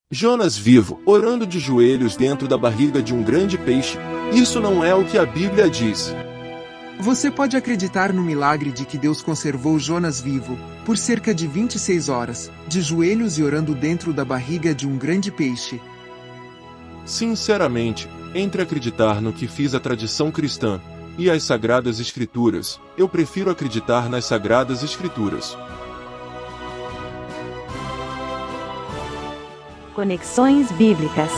Jonas vivo, orando de joelhos dentro da barriga de um grande peixe. Isso não é o que a Bíblia diz. Você pode acreditar no milagre de que Deus conservou Jonas vivo, por cerca de 26 horas, de joelhos e orando dentro da barriga de um grande peixe? Sinceramente, entre acreditar no que fiz a tradição cristã e as Sagradas Escrituras, eu prefiro acreditar nas Sagradas Escrituras. Conexões Bíblicas.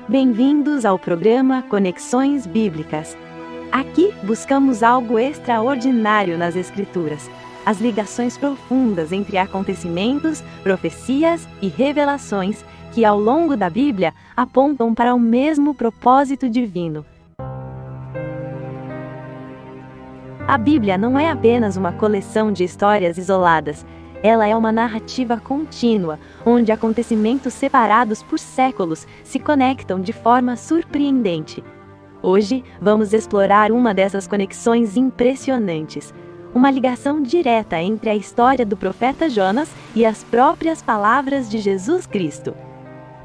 Bem-vindos ao programa Conexões Bíblicas. Aqui buscamos algo extraordinário nas Escrituras, as ligações profundas entre acontecimentos, profecias e revelações que ao longo da Bíblia apontam para o mesmo propósito divino. A Bíblia não é apenas uma coleção de histórias isoladas. Ela é uma narrativa contínua, onde acontecimentos separados por séculos se conectam de forma surpreendente. Hoje, vamos explorar uma dessas conexões impressionantes, uma ligação direta entre a história do profeta Jonas e as próprias palavras de Jesus Cristo.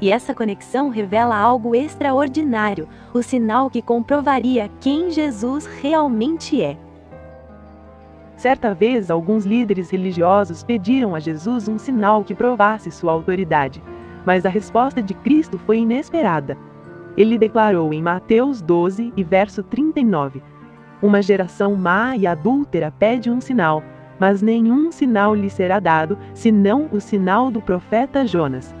E essa conexão revela algo extraordinário, o sinal que comprovaria quem Jesus realmente é. Certa vez, alguns líderes religiosos pediram a Jesus um sinal que provasse sua autoridade, mas a resposta de Cristo foi inesperada. Ele declarou em Mateus 12, e verso 39, "Uma geração má e adúltera pede um sinal, mas nenhum sinal lhe será dado, senão o sinal do profeta Jonas."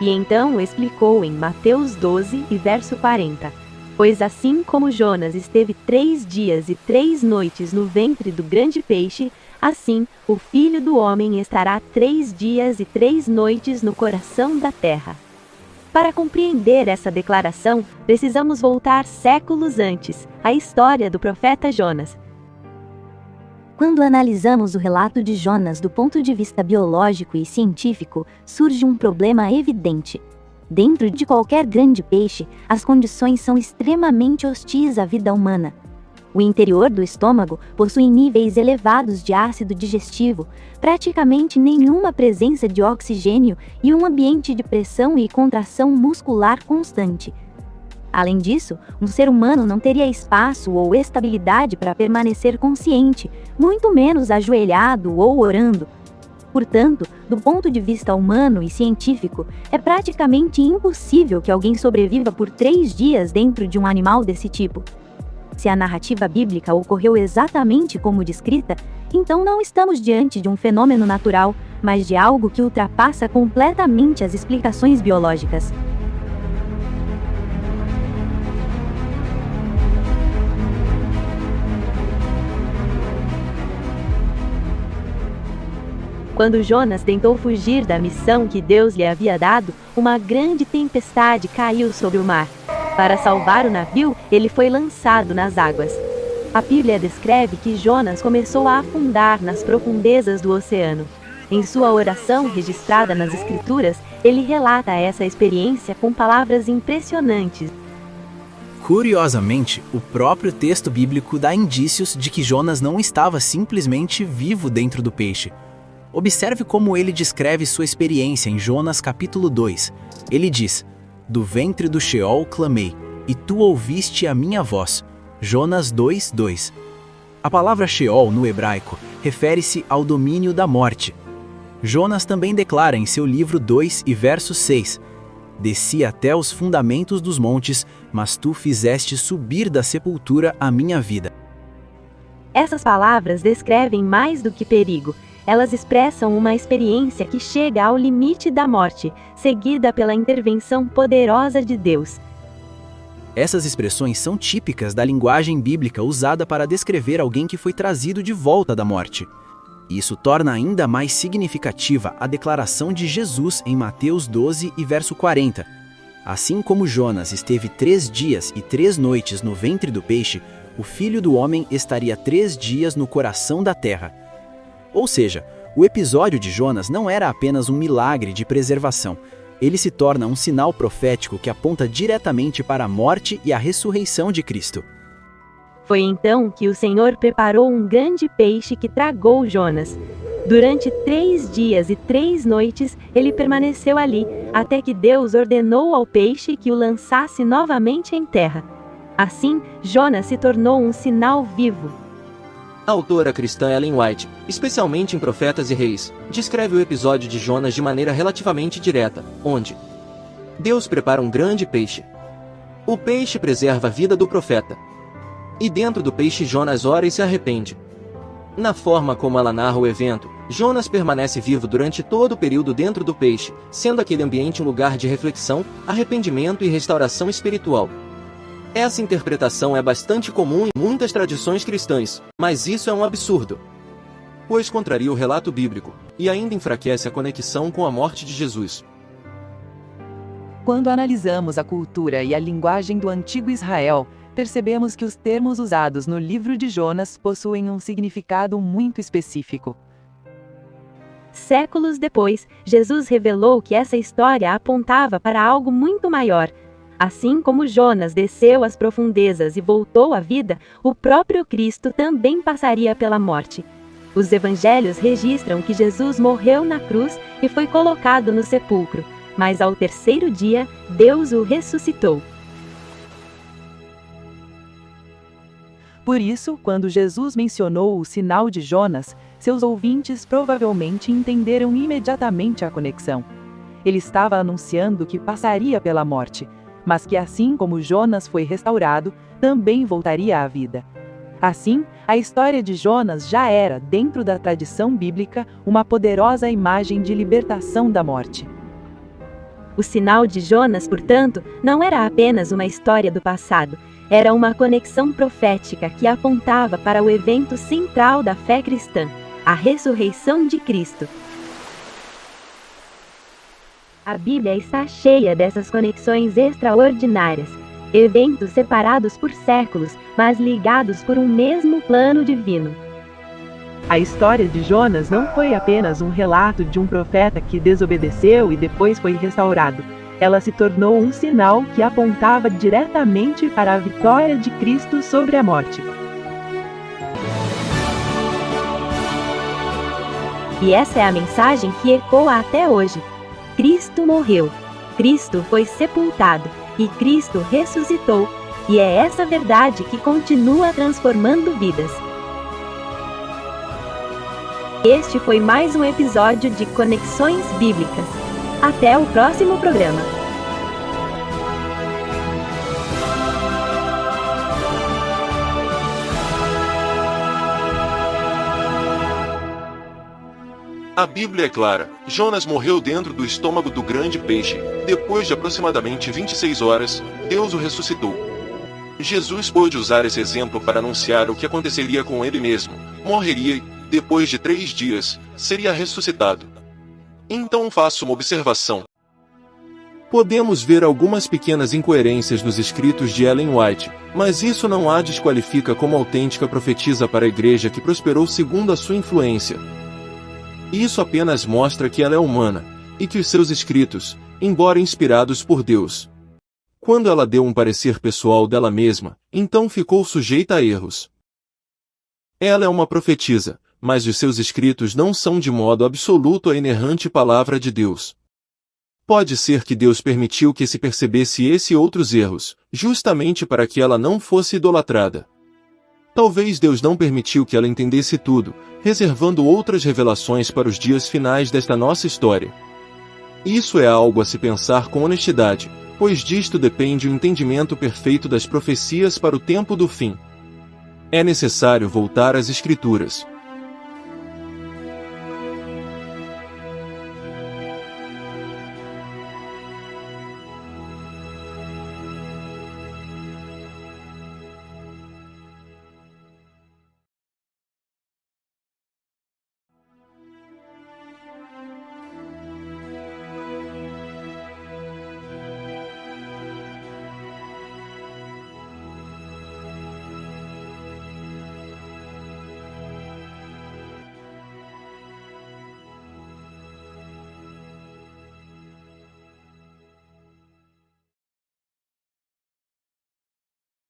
E então explicou em Mateus 12, e verso 40, "Pois assim como Jonas esteve 3 dias e 3 noites no ventre do grande peixe, assim o Filho do Homem estará 3 dias e 3 noites no coração da terra." Para compreender essa declaração, precisamos voltar séculos antes, à história do profeta Jonas. Quando analisamos o relato de Jonas do ponto de vista biológico e científico, surge um problema evidente. Dentro de qualquer grande peixe, as condições são extremamente hostis à vida humana. O interior do estômago possui níveis elevados de ácido digestivo, praticamente nenhuma presença de oxigênio e um ambiente de pressão e contração muscular constante. Além disso, um ser humano não teria espaço ou estabilidade para permanecer consciente, muito menos ajoelhado ou orando. Portanto, do ponto de vista humano e científico, é praticamente impossível que alguém sobreviva por 3 dias dentro de um animal desse tipo. Se a narrativa bíblica ocorreu exatamente como descrita, então não estamos diante de um fenômeno natural, mas de algo que ultrapassa completamente as explicações biológicas. Quando Jonas tentou fugir da missão que Deus lhe havia dado, uma grande tempestade caiu sobre o mar. Para salvar o navio, ele foi lançado nas águas. A Bíblia descreve que Jonas começou a afundar nas profundezas do oceano. Em sua oração registrada nas Escrituras, ele relata essa experiência com palavras impressionantes. Curiosamente, o próprio texto bíblico dá indícios de que Jonas não estava simplesmente vivo dentro do peixe. Observe como ele descreve sua experiência em Jonas capítulo 2. Ele diz: "Do ventre do Sheol clamei, e tu ouviste a minha voz." Jonas 2:2. A palavra Sheol no hebraico refere-se ao domínio da morte. Jonas também declara em seu livro 2 e verso 6: "Desci até os fundamentos dos montes, mas tu fizeste subir da sepultura a minha vida." Essas palavras descrevem mais do que perigo. Elas expressam uma experiência que chega ao limite da morte, seguida pela intervenção poderosa de Deus. Essas expressões são típicas da linguagem bíblica usada para descrever alguém que foi trazido de volta da morte. Isso torna ainda mais significativa a declaração de Jesus em Mateus 12 e verso 40. "Assim como Jonas esteve 3 dias e 3 noites no ventre do peixe, o Filho do Homem estaria 3 dias no coração da terra." Ou seja, o episódio de Jonas não era apenas um milagre de preservação. ele se torna um sinal profético que aponta diretamente para a morte e a ressurreição de Cristo. Foi então que o Senhor preparou um grande peixe que tragou Jonas. Durante 3 dias e 3 noites, ele permaneceu ali, até que Deus ordenou ao peixe que o lançasse novamente em terra. Assim, Jonas se tornou um sinal vivo. A autora cristã Ellen White, especialmente em Profetas e Reis, descreve o episódio de Jonas de maneira relativamente direta, onde Deus prepara um grande peixe. O peixe preserva a vida do profeta. E dentro do peixe Jonas ora e se arrepende. Na forma como ela narra o evento, Jonas permanece vivo durante todo o período dentro do peixe, sendo aquele ambiente um lugar de reflexão, arrependimento e restauração espiritual. Essa interpretação é bastante comum em muitas tradições cristãs, mas isso é um absurdo, pois contraria o relato bíblico, e ainda enfraquece a conexão com a morte de Jesus. Quando analisamos a cultura e a linguagem do antigo Israel, percebemos que os termos usados no livro de Jonas possuem um significado muito específico. Séculos depois, Jesus revelou que essa história apontava para algo muito maior. Assim como Jonas desceu às profundezas e voltou à vida, o próprio Cristo também passaria pela morte. Os evangelhos registram que Jesus morreu na cruz e foi colocado no sepulcro, mas ao 3º dia, Deus o ressuscitou. Por isso, quando Jesus mencionou o sinal de Jonas, seus ouvintes provavelmente entenderam imediatamente a conexão. Ele estava anunciando que passaria pela morte, mas que assim como Jonas foi restaurado, também voltaria à vida. Assim, a história de Jonas já era, dentro da tradição bíblica, uma poderosa imagem de libertação da morte. O sinal de Jonas, portanto, não era apenas uma história do passado, era uma conexão profética que apontava para o evento central da fé cristã, a ressurreição de Cristo. A Bíblia está cheia dessas conexões extraordinárias, eventos separados por séculos, mas ligados por um mesmo plano divino. A história de Jonas não foi apenas um relato de um profeta que desobedeceu e depois foi restaurado. Ela se tornou um sinal que apontava diretamente para a vitória de Cristo sobre a morte. E essa é a mensagem que ecoa até hoje. Cristo morreu, Cristo foi sepultado e Cristo ressuscitou, e é essa verdade que continua transformando vidas. Este foi mais um episódio de Conexões Bíblicas. Até o próximo programa. A Bíblia é clara. Jonas morreu dentro do estômago do grande peixe. Depois de aproximadamente 26 horas, Deus o ressuscitou. Jesus pôde usar esse exemplo para anunciar o que aconteceria com ele mesmo. Morreria e, depois de 3 dias, seria ressuscitado. Então faço uma observação. Podemos ver algumas pequenas incoerências nos escritos de Ellen White, mas isso não a desqualifica como autêntica profetisa para a igreja que prosperou segundo a sua influência. Isso apenas mostra que ela é humana, e que os seus escritos, embora inspirados por Deus, quando ela deu um parecer pessoal dela mesma, então ficou sujeita a erros. Ela é uma profetisa, mas os seus escritos não são de modo absoluto a inerrante palavra de Deus. Pode ser que Deus permitiu que se percebesse esse e outros erros, justamente para que ela não fosse idolatrada. Talvez Deus não permitiu que ela entendesse tudo, reservando outras revelações para os dias finais desta nossa história. Isso é algo a se pensar com honestidade, pois disto depende o entendimento perfeito das profecias para o tempo do fim. É necessário voltar às Escrituras.